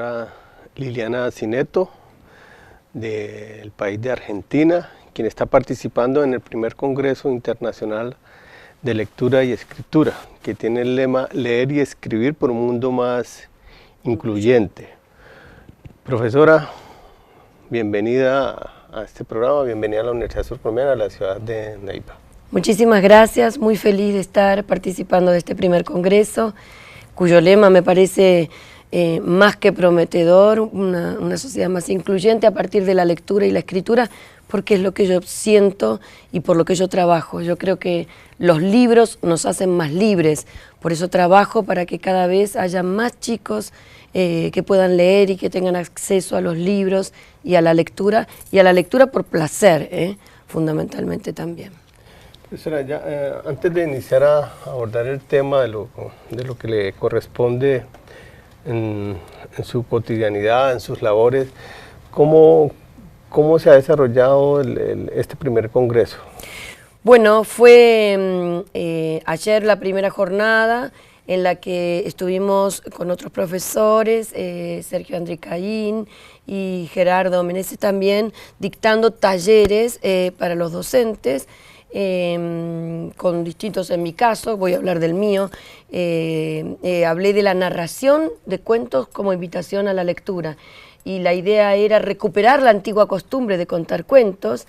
profesora Liliana Cineto, del país de Argentina, quien está participando en el primer Congreso Internacional de Lectura y Escritura, que tiene el lema Leer y Escribir por un mundo más incluyente. Profesora, bienvenida a este programa, bienvenida a la Universidad Surcolombiana, a la ciudad de Neiva. Muchísimas gracias, muy feliz de estar participando de este primer congreso, cuyo lema me parece más que prometedor, una sociedad más incluyente a partir de la lectura y la escritura, porque es lo que yo siento y por lo que yo trabajo. Yo creo que los libros nos hacen más libres, por eso trabajo para que cada vez haya más chicos que puedan leer y que tengan acceso a los libros y a la lectura por placer, fundamentalmente también. Profesora, antes de iniciar a abordar el tema de lo que le corresponde en su cotidianidad, en sus labores, ¿cómo se ha desarrollado este primer congreso? Bueno, fue ayer la primera jornada en la que estuvimos con otros profesores, Sergio Andricaín y Gerardo Meneses también, dictando talleres para los docentes, con distintos, en mi caso, voy a hablar del mío, hablé de la narración de cuentos como invitación a la lectura, y la idea era recuperar la antigua costumbre de contar cuentos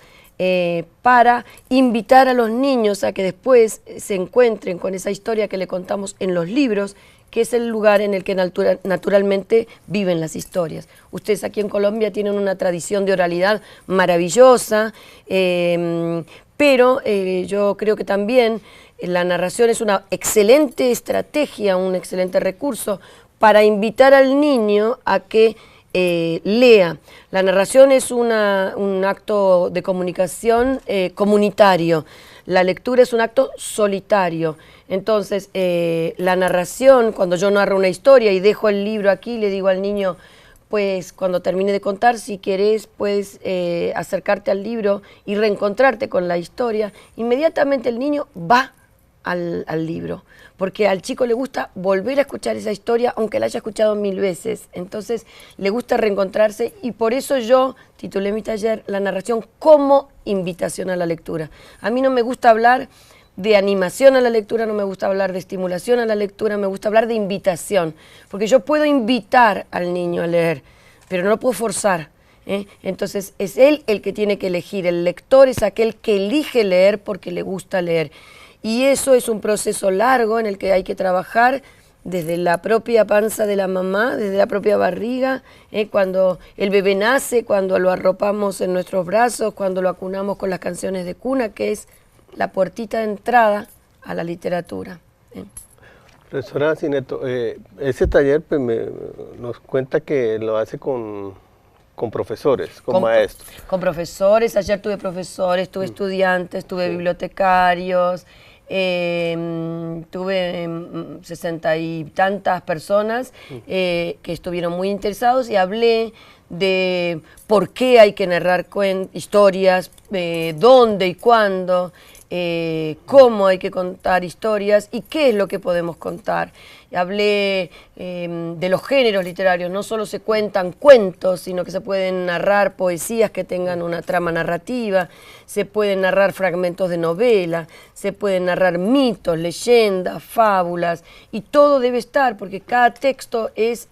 para invitar a los niños a que después se encuentren con esa historia que le contamos en los libros, que es el lugar en el que naturalmente viven las historias. Ustedes aquí en Colombia tienen una tradición de oralidad maravillosa, pero yo creo que también la narración es una excelente estrategia, un excelente recurso para invitar al niño a que lea. La narración es un acto de comunicación comunitario, la lectura es un acto solitario. Entonces, la narración, cuando yo narro una historia y dejo el libro aquí, le digo al niño, pues cuando termine de contar, si querés, puedes acercarte al libro y reencontrarte con la historia, inmediatamente el niño va al libro, porque al chico le gusta volver a escuchar esa historia, aunque la haya escuchado 1000 veces, entonces le gusta reencontrarse, y por eso yo titulé mi taller La narración como invitación a la lectura. A mí no me gusta hablar de animación a la lectura, no me gusta hablar de estimulación a la lectura, me gusta hablar de invitación, porque yo puedo invitar al niño a leer, pero no lo puedo forzar. Entonces es él el que tiene que elegir, el lector es aquel que elige leer porque le gusta leer. Y eso es un proceso largo en el que hay que trabajar desde la propia panza de la mamá, desde la propia barriga, cuando el bebé nace, cuando lo arropamos en nuestros brazos, cuando lo acunamos con las canciones de cuna, que es la puertita de entrada a la literatura. Profesora Cineto, ese taller pues, nos cuenta que lo hace con profesores, con maestros. Con profesores, ayer tuve profesores, tuve estudiantes, tuve bibliotecarios, tuve 60 y tantas personas que estuvieron muy interesados, y hablé de por qué hay que narrar historias, dónde y cuándo, cómo hay que contar historias y qué es lo que podemos contar. Hablé de los géneros literarios, no solo se cuentan cuentos, sino que se pueden narrar poesías que tengan una trama narrativa, se pueden narrar fragmentos de novela, se pueden narrar mitos, leyendas, fábulas, y todo debe estar, porque cada texto es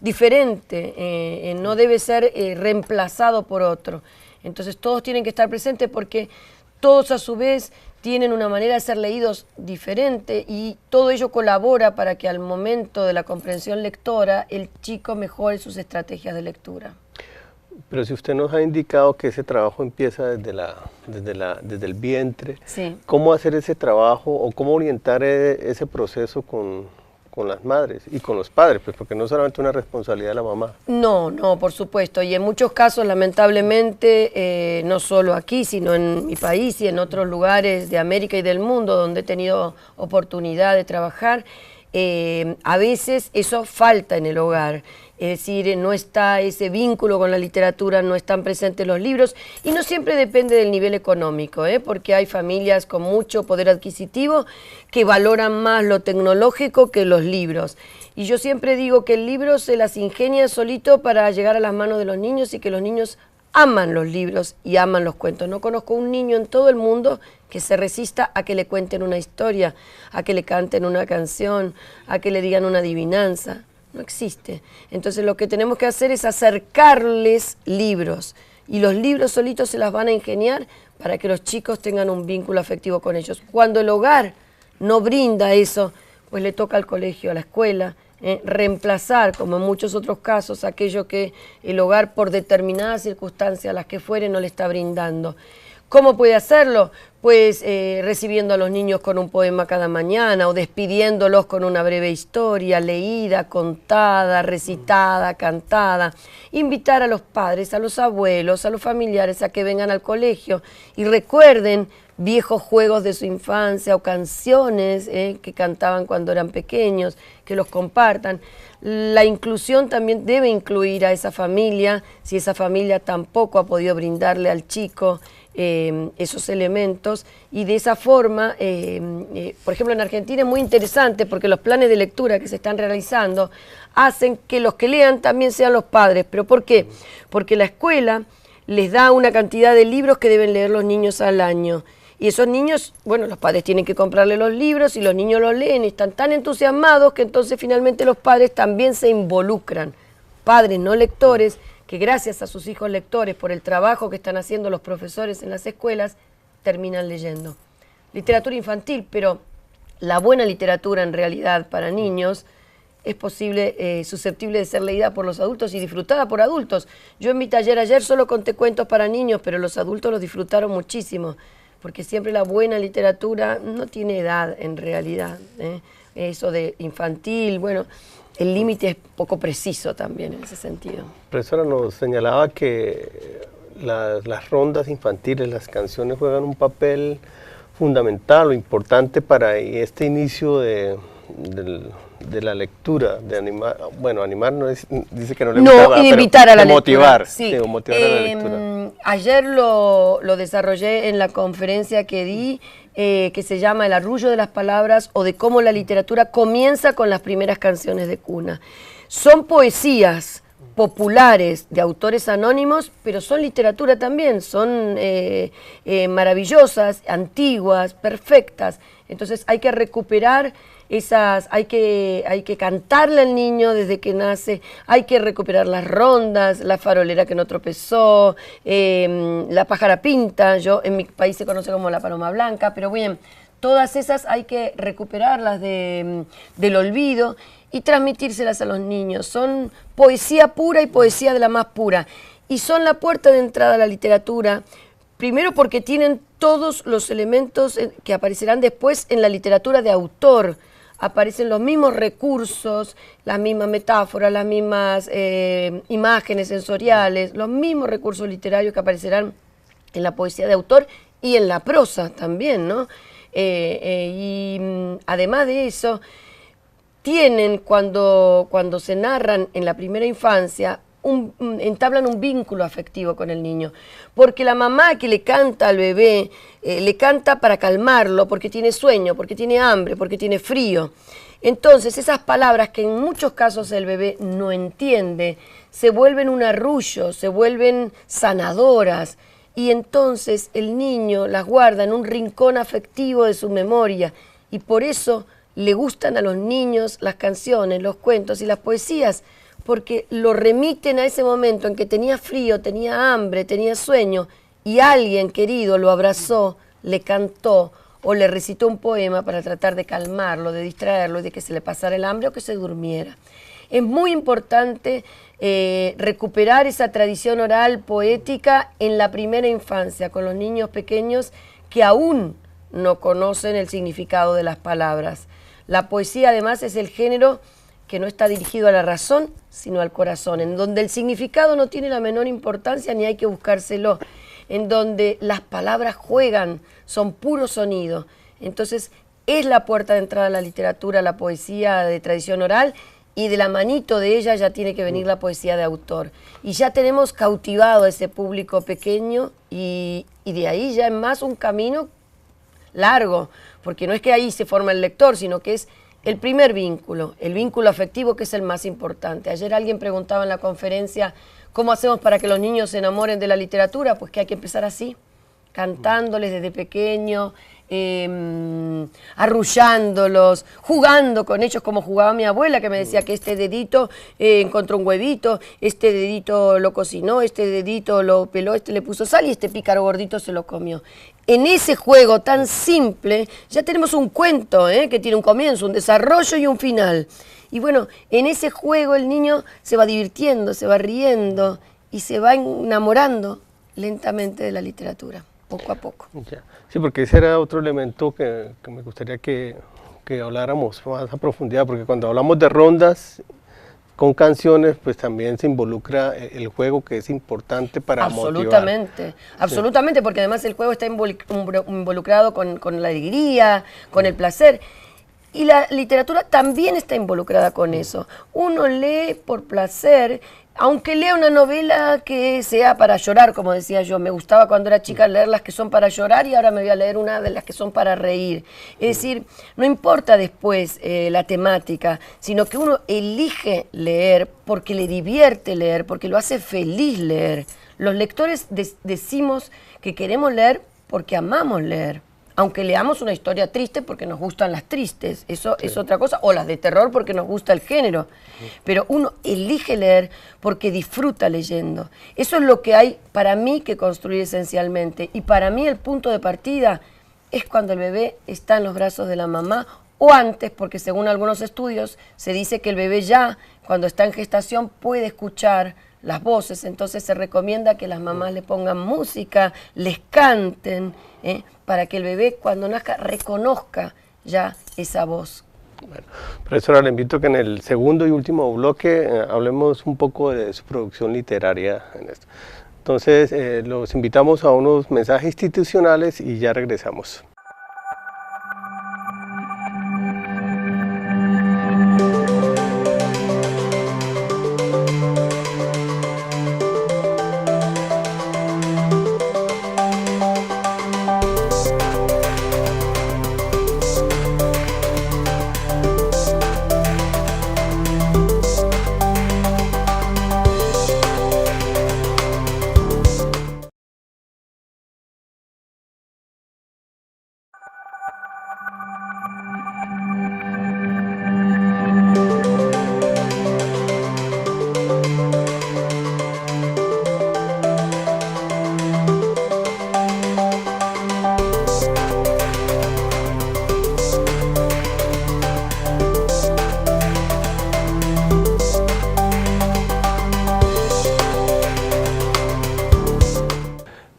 diferente, no debe ser reemplazado por otro. Entonces todos tienen que estar presentes porque todos a su vez tienen una manera de ser leídos diferente, y todo ello colabora para que al momento de la comprensión lectora el chico mejore sus estrategias de lectura. Pero si usted nos ha indicado que ese trabajo empieza desde el vientre, sí. ¿Cómo hacer ese trabajo o cómo orientar ese proceso con las madres y con los padres? Pues porque no es solamente una responsabilidad de la mamá. No, por supuesto, y en muchos casos lamentablemente, no solo aquí, sino en mi país y en otros lugares de América y del mundo donde he tenido oportunidad de trabajar, a veces eso falta en el hogar. Es decir, no está ese vínculo con la literatura, no están presentes los libros y no siempre depende del nivel económico, porque hay familias con mucho poder adquisitivo que valoran más lo tecnológico que los libros. Y yo siempre digo que el libro se las ingenia solito para llegar a las manos de los niños y que los niños aman los libros y aman los cuentos. No conozco un niño en todo el mundo que se resista a que le cuenten una historia, a que le canten una canción, a que le digan una adivinanza. No existe. Entonces lo que tenemos que hacer es acercarles libros y los libros solitos se las van a ingeniar para que los chicos tengan un vínculo afectivo con ellos. Cuando el hogar no brinda eso, pues le toca al colegio, a la escuela, reemplazar, como en muchos otros casos, aquello que el hogar por determinadas circunstancias, las que fueren, no le está brindando. ¿Cómo puede hacerlo? Pues recibiendo a los niños con un poema cada mañana o despidiéndolos con una breve historia, leída, contada, recitada, cantada. Invitar a los padres, a los abuelos, a los familiares a que vengan al colegio y recuerden viejos juegos de su infancia o canciones que cantaban cuando eran pequeños, que los compartan. La inclusión también debe incluir a esa familia, si esa familia tampoco ha podido brindarle al chico esos elementos, y de esa forma, por ejemplo en Argentina es muy interesante porque los planes de lectura que se están realizando hacen que los que lean también sean los padres. ¿Pero por qué? Porque la escuela les da una cantidad de libros que deben leer los niños al año. Y esos niños, bueno, los padres tienen que comprarle los libros y los niños los leen y están tan entusiasmados que entonces finalmente los padres también se involucran. Padres no lectores que gracias a sus hijos lectores, por el trabajo que están haciendo los profesores en las escuelas, terminan leyendo. Literatura infantil, pero la buena literatura en realidad para niños es posible, susceptible de ser leída por los adultos y disfrutada por adultos. Yo en mi taller ayer solo conté cuentos para niños, pero los adultos los disfrutaron muchísimo, porque siempre la buena literatura no tiene edad en realidad. Eso de infantil, bueno, el límite es poco preciso también en ese sentido. Profesora, nos señalaba que las rondas infantiles, las canciones juegan un papel fundamental o importante para este inicio de la lectura, de animar, bueno, animar no es, dice que no le gusta, no, y de invitar a la motivar, lectura. Sí. Sí, motivar a la lectura. Ayer lo desarrollé en la conferencia que di, que se llama El arrullo de las palabras o de cómo la literatura comienza con las primeras canciones de cuna. Son poesías populares de autores anónimos, pero son literatura también, son maravillosas, antiguas, perfectas. Entonces hay que recuperar esas, hay que cantarle al niño desde que nace, hay que recuperar las rondas, la farolera que no tropezó, la pájara pinta, en mi país se conoce como la paloma blanca, pero bien, todas esas hay que recuperarlas del olvido y transmitírselas a los niños. Son poesía pura y poesía de la más pura, y son la puerta de entrada a la literatura. Primero porque tienen todos los elementos que aparecerán después en la literatura de autor. Aparecen los mismos recursos, las mismas metáforas, las mismas imágenes sensoriales, los mismos recursos literarios que aparecerán en la poesía de autor y en la prosa también, ¿no? Además de eso, tienen cuando se narran en la primera infancia, entablan un vínculo afectivo con el niño, porque la mamá que le canta al bebé, le canta para calmarlo, porque tiene sueño, porque tiene hambre, porque tiene frío. Entonces esas palabras que en muchos casos el bebé no entiende, se vuelven un arrullo, se vuelven sanadoras, y entonces el niño las guarda en un rincón afectivo de su memoria, y por eso le gustan a los niños las canciones, los cuentos y las poesías, porque lo remiten a ese momento en que tenía frío, tenía hambre, tenía sueño, y alguien querido lo abrazó, le cantó o le recitó un poema para tratar de calmarlo, de distraerlo, de que se le pasara el hambre o que se durmiera. Es muy importante recuperar esa tradición oral poética en la primera infancia, con los niños pequeños que aún no conocen el significado de las palabras. La poesía además es el género que no está dirigido a la razón, sino al corazón, en donde el significado no tiene la menor importancia ni hay que buscárselo, en donde las palabras juegan, son puro sonido. Entonces, es la puerta de entrada a la literatura, la poesía de tradición oral, y de la manito de ella ya tiene que venir la poesía de autor. Y ya tenemos cautivado a ese público pequeño y de ahí ya es más un camino largo, porque no es que ahí se forma el lector, sino que es el primer vínculo, el vínculo afectivo, que es el más importante. Ayer alguien preguntaba en la conferencia, ¿cómo hacemos para que los niños se enamoren de la literatura? Pues que hay que empezar así, cantándoles desde pequeño, arrullándolos, jugando con ellos como jugaba mi abuela, que me decía que este dedito encontró un huevito, este dedito lo cocinó, este dedito lo peló, este le puso sal y este pícaro gordito se lo comió. En ese juego tan simple ya tenemos un cuento que tiene un comienzo, un desarrollo y un final. Y bueno, en ese juego el niño se va divirtiendo, se va riendo y se va enamorando lentamente de la literatura, poco a poco. Ya. Sí, porque ese era otro elemento que me gustaría que habláramos más a profundidad, porque cuando hablamos de rondas con canciones, pues también se involucra el juego, que es importante para absolutamente, motivar. Absolutamente, sí. Porque además el juego está involucrado con la alegría, con el placer. Y la literatura también está involucrada con eso. Uno lee por placer, aunque lea una novela que sea para llorar, como decía yo. Me gustaba cuando era chica leer las que son para llorar y ahora me voy a leer una de las que son para reír. Es decir, no importa después la temática, sino que uno elige leer porque le divierte leer, porque lo hace feliz leer. Los lectores decimos que queremos leer porque amamos leer. Aunque leamos una historia triste porque nos gustan las tristes, eso sí. Es otra cosa, o las de terror porque nos gusta el género. Sí. Pero uno elige leer porque disfruta leyendo. Eso es lo que hay para mí que construir esencialmente. Y para mí el punto de partida es cuando el bebé está en los brazos de la mamá, o antes, porque según algunos estudios se dice que el bebé ya, cuando está en gestación, puede escuchar las voces. Entonces se recomienda que las mamás le pongan música, les canten, para que el bebé cuando nazca reconozca ya esa voz. Bueno, profesora, le invito a que en el segundo y último bloque hablemos un poco de su producción literaria en esto. Entonces, los invitamos a unos mensajes institucionales y ya regresamos.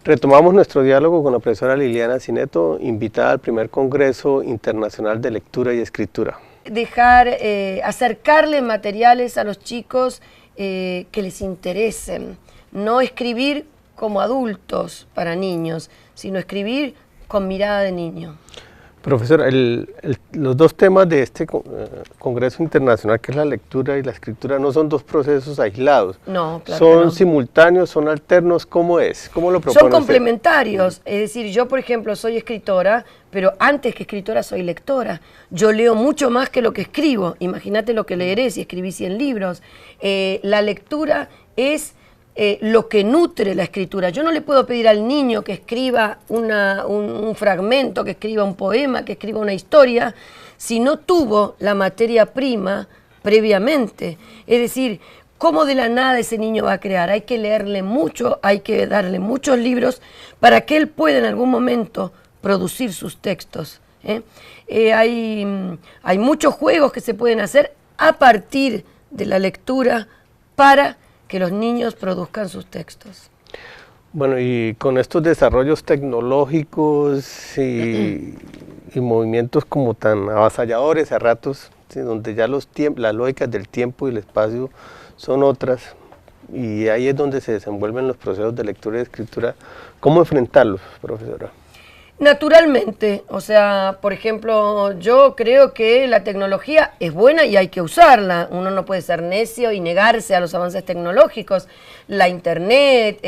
Retomamos nuestro diálogo con la profesora Liliana Cineto, invitada al primer Congreso Internacional de Lectura y Escritura. Acercarle materiales a los chicos que les interesen, no escribir como adultos para niños, sino escribir con mirada de niño. Profesora, los dos temas de este Congreso Internacional, que es la lectura y la escritura, no son dos procesos aislados. No, claro. Son simultáneos, son alternos. ¿Cómo es? ¿Cómo lo propone? Son complementarios. Es decir, yo, por ejemplo, soy escritora, pero antes que escritora soy lectora. Yo leo mucho más que lo que escribo. Imagínate lo que leeré si escribí 100 libros. La lectura es lo que nutre la escritura. Yo no le puedo pedir al niño que escriba un fragmento, que escriba un poema, que escriba una historia, si no tuvo la materia prima previamente. Es decir, ¿cómo de la nada ese niño va a crear? Hay que leerle mucho, hay que darle muchos libros para que él pueda en algún momento producir sus textos. Hay muchos juegos que se pueden hacer a partir de la lectura para que los niños produzcan sus textos. Bueno, y con estos desarrollos tecnológicos y movimientos como tan avasalladores a ratos, ¿sí? Donde ya las lógicas del tiempo y el espacio son otras, y ahí es donde se desenvuelven los procesos de lectura y de escritura, ¿cómo enfrentarlos, profesora? Naturalmente, o sea, por ejemplo, yo creo que la tecnología es buena y hay que usarla. Uno no puede ser necio y negarse a los avances tecnológicos. La internet,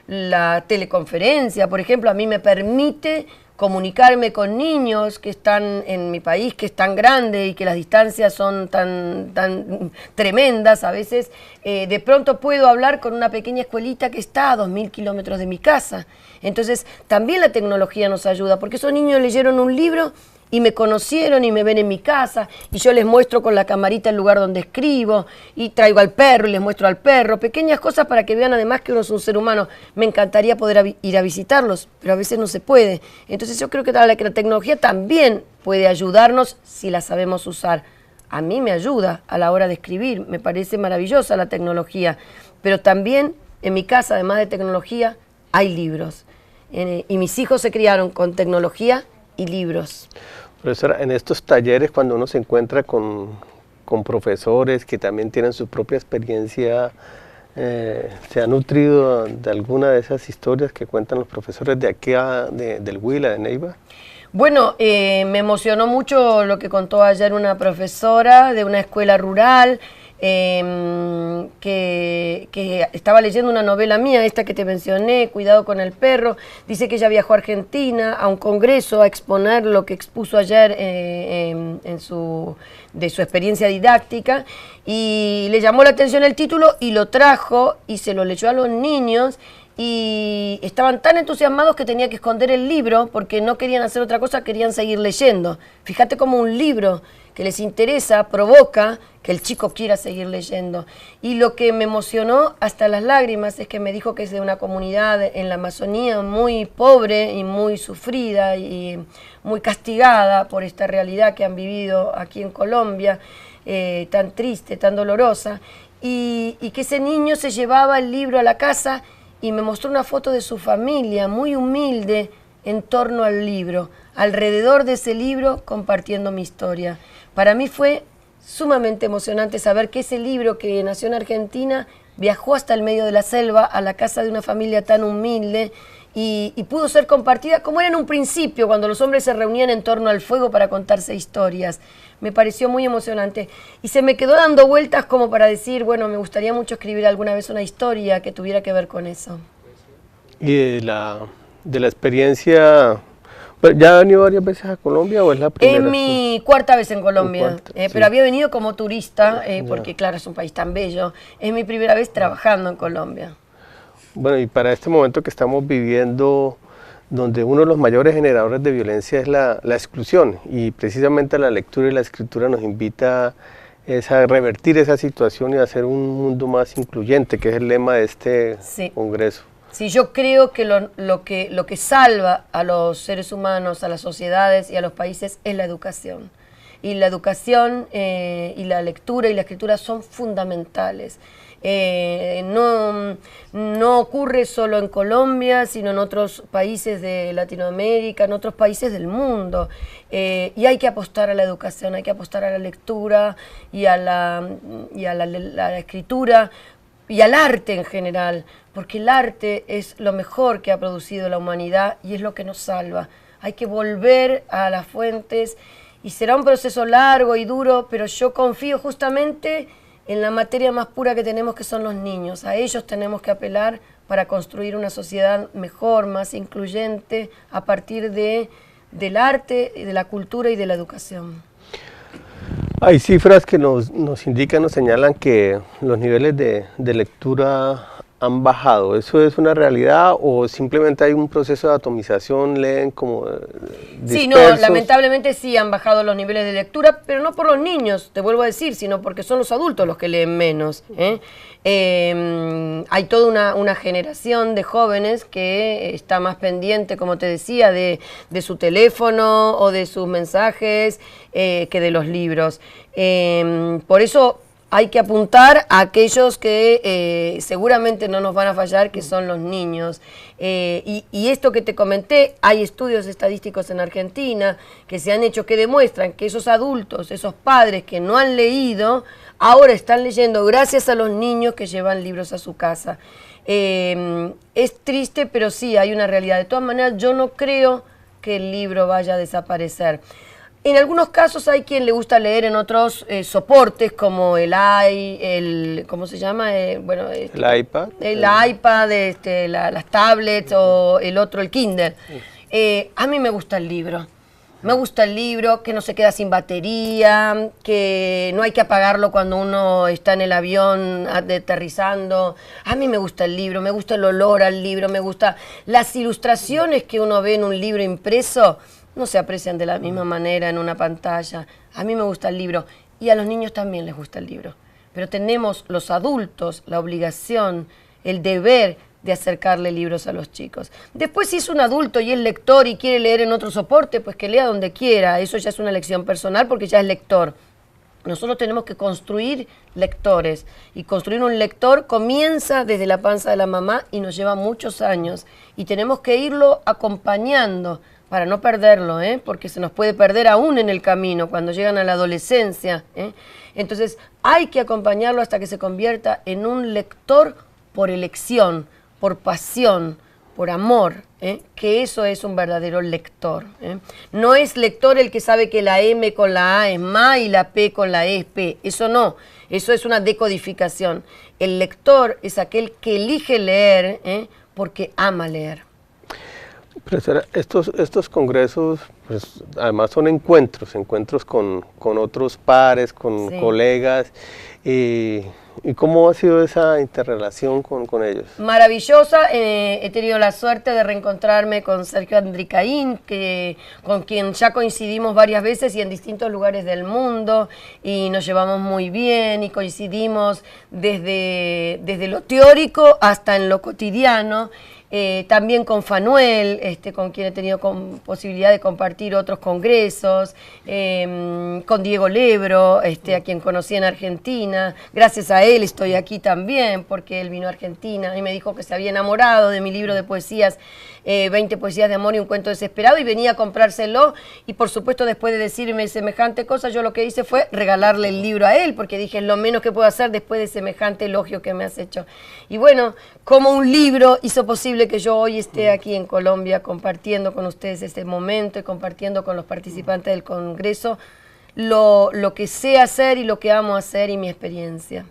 la teleconferencia, por ejemplo, a mí me permite comunicarme con niños que están en mi país, que es tan grande y que las distancias son tan tremendas a veces. De pronto puedo hablar con una pequeña escuelita que está a 2000 kilómetros de mi casa. Entonces también la tecnología nos ayuda, porque esos niños leyeron un libro y me conocieron y me ven en mi casa y yo les muestro con la camarita el lugar donde escribo y traigo al perro y les muestro al perro, pequeñas cosas para que vean además que uno es un ser humano. Me encantaría poder ir a visitarlos, pero a veces no se puede. Entonces yo creo que la tecnología también puede ayudarnos si la sabemos usar. A mí me ayuda a la hora de escribir, me parece maravillosa la tecnología, pero también en mi casa, además de tecnología, hay libros. Y mis hijos se criaron con tecnología y libros. Profesora, en estos talleres cuando uno se encuentra con profesores que también tienen su propia experiencia, ¿se ha nutrido de alguna de esas historias que cuentan los profesores de aquí del Huila, de Neiva? Bueno, me emocionó mucho lo que contó ayer una profesora de una escuela rural, que estaba leyendo una novela mía, esta que te mencioné, Cuidado con el perro. Dice que ella viajó a Argentina a un congreso a exponer lo que expuso ayer de su experiencia didáctica, y le llamó la atención el título y lo trajo y se lo leyó a los niños. Y estaban tan entusiasmados que tenía que esconder el libro porque no querían hacer otra cosa, querían seguir leyendo. Fíjate cómo un libro que les interesa provoca que el chico quiera seguir leyendo. Y lo que me emocionó hasta las lágrimas es que me dijo que es de una comunidad en la Amazonía muy pobre y muy sufrida y muy castigada por esta realidad que han vivido aquí en Colombia, tan triste, tan dolorosa, y que ese niño se llevaba el libro a la casa y me mostró una foto de su familia, muy humilde, en torno al libro, alrededor de ese libro, compartiendo mi historia. Para mí fue sumamente emocionante saber que ese libro que nació en Argentina viajó hasta el medio de la selva, a la casa de una familia tan humilde, y pudo ser compartida como era en un principio, cuando los hombres se reunían en torno al fuego para contarse historias. Me pareció muy emocionante y se me quedó dando vueltas como para decir, bueno, me gustaría mucho escribir alguna vez una historia que tuviera que ver con eso. Y de la experiencia, ¿ya ha venido varias veces a Colombia o es la primera? Es mi cuarta vez en Colombia, sí. pero había venido como turista, porque claro, es un país tan bello. Es mi primera vez trabajando en Colombia. Bueno, y para este momento que estamos viviendo, donde uno de los mayores generadores de violencia es la exclusión, y precisamente la lectura y la escritura nos invita a revertir esa situación y a hacer un mundo más incluyente, que es el lema de este congreso. Sí, yo creo que lo que salva a los seres humanos, a las sociedades y a los países es la educación. Y la educación y la lectura y la escritura son fundamentales. No ocurre solo en Colombia, sino en otros países de Latinoamérica, en otros países del mundo. Y hay que apostar a la educación, hay que apostar a la lectura y a la escritura y al arte en general, porque el arte es lo mejor que ha producido la humanidad y es lo que nos salva. Hay que volver a las fuentes y será un proceso largo y duro, pero yo confío justamente en la materia más pura que tenemos, que son los niños. A ellos tenemos que apelar para construir una sociedad mejor, más incluyente, a partir del arte, de la cultura y de la educación. Hay cifras que nos indican, nos señalan que los niveles de lectura han bajado. ¿Eso es una realidad o simplemente hay un proceso de atomización, leen como dispersos? Sí, no, lamentablemente sí han bajado los niveles de lectura, pero no por los niños, te vuelvo a decir, sino porque son los adultos los que leen menos. Hay toda una generación de jóvenes que está más pendiente, como te decía, de su teléfono o de sus mensajes que de los libros. Por eso hay que apuntar a aquellos que seguramente no nos van a fallar, que son los niños. Y esto que te comenté, hay estudios estadísticos en Argentina que se han hecho que demuestran que esos adultos, esos padres que no han leído, ahora están leyendo gracias a los niños que llevan libros a su casa. Es triste, pero sí, hay una realidad. De todas maneras, yo no creo que el libro vaya a desaparecer. En algunos casos hay quien le gusta leer en otros soportes como ¿cómo se llama? Bueno, el iPad. El iPad, las tablets o el Kindle. A mí me gusta el libro. Me gusta el libro, que no se queda sin batería, que no hay que apagarlo cuando uno está en el avión aterrizando. A mí me gusta el libro, me gusta el olor al libro, me gusta las ilustraciones que uno ve en un libro impreso. No se aprecian de la misma manera en una pantalla. A mí me gusta el libro y a los niños también les gusta el libro. Pero tenemos los adultos la obligación, el deber de acercarle libros a los chicos. Después, si es un adulto y es lector y quiere leer en otro soporte, pues que lea donde quiera. Eso ya es una elección personal porque ya es lector. Nosotros tenemos que construir lectores, y construir un lector comienza desde la panza de la mamá y nos lleva muchos años, y tenemos que irlo acompañando para no perderlo, porque se nos puede perder aún en el camino cuando llegan a la adolescencia. Entonces hay que acompañarlo hasta que se convierta en un lector por elección, por pasión, por amor, que eso es un verdadero lector. No es lector el que sabe que la M con la A es ma y la P con la E es P. Eso no, eso es una decodificación. El lector es aquel que elige leer porque ama leer. Profesora, estos congresos, pues, además son encuentros con otros pares, con colegas. ¿Y cómo ha sido esa interrelación con ellos? Maravillosa. He tenido la suerte de reencontrarme con Sergio Andricaín, con quien ya coincidimos varias veces y en distintos lugares del mundo, y nos llevamos muy bien y coincidimos desde lo teórico hasta en lo cotidiano. También con Fanuel, con quien he tenido posibilidad de compartir otros congresos, con Diego Lebro, a quien conocí en Argentina. Gracias a él estoy aquí también, porque él vino a Argentina y me dijo que se había enamorado de mi libro de poesías, 20 poesías de amor y un cuento desesperado, y venía a comprárselo, y por supuesto después de decirme semejante cosa, yo lo que hice fue regalarle el libro a él, porque dije, es lo menos que puedo hacer después de semejante elogio que me has hecho. Y bueno, como un libro hizo posible que yo hoy esté aquí en Colombia compartiendo con ustedes este momento y compartiendo con los participantes del Congreso lo que sé hacer y lo que amo hacer y mi experiencia.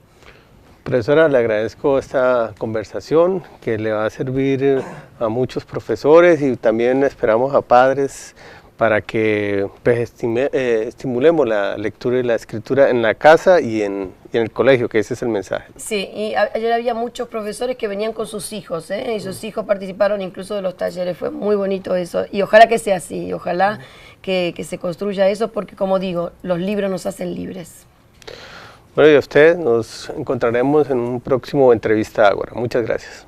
Profesora, le agradezco esta conversación que le va a servir a muchos profesores y también esperamos a padres para que pues, estimulemos la lectura y la escritura en la casa y en el colegio, que ese es el mensaje. Sí, y ayer había muchos profesores que venían con sus hijos, y sus hijos participaron incluso de los talleres, fue muy bonito eso, y ojalá que sea así, ojalá que se construya eso, porque como digo, los libros nos hacen libres. Bueno, y a usted nos encontraremos en un próximo Entrevista Ágora. Muchas gracias.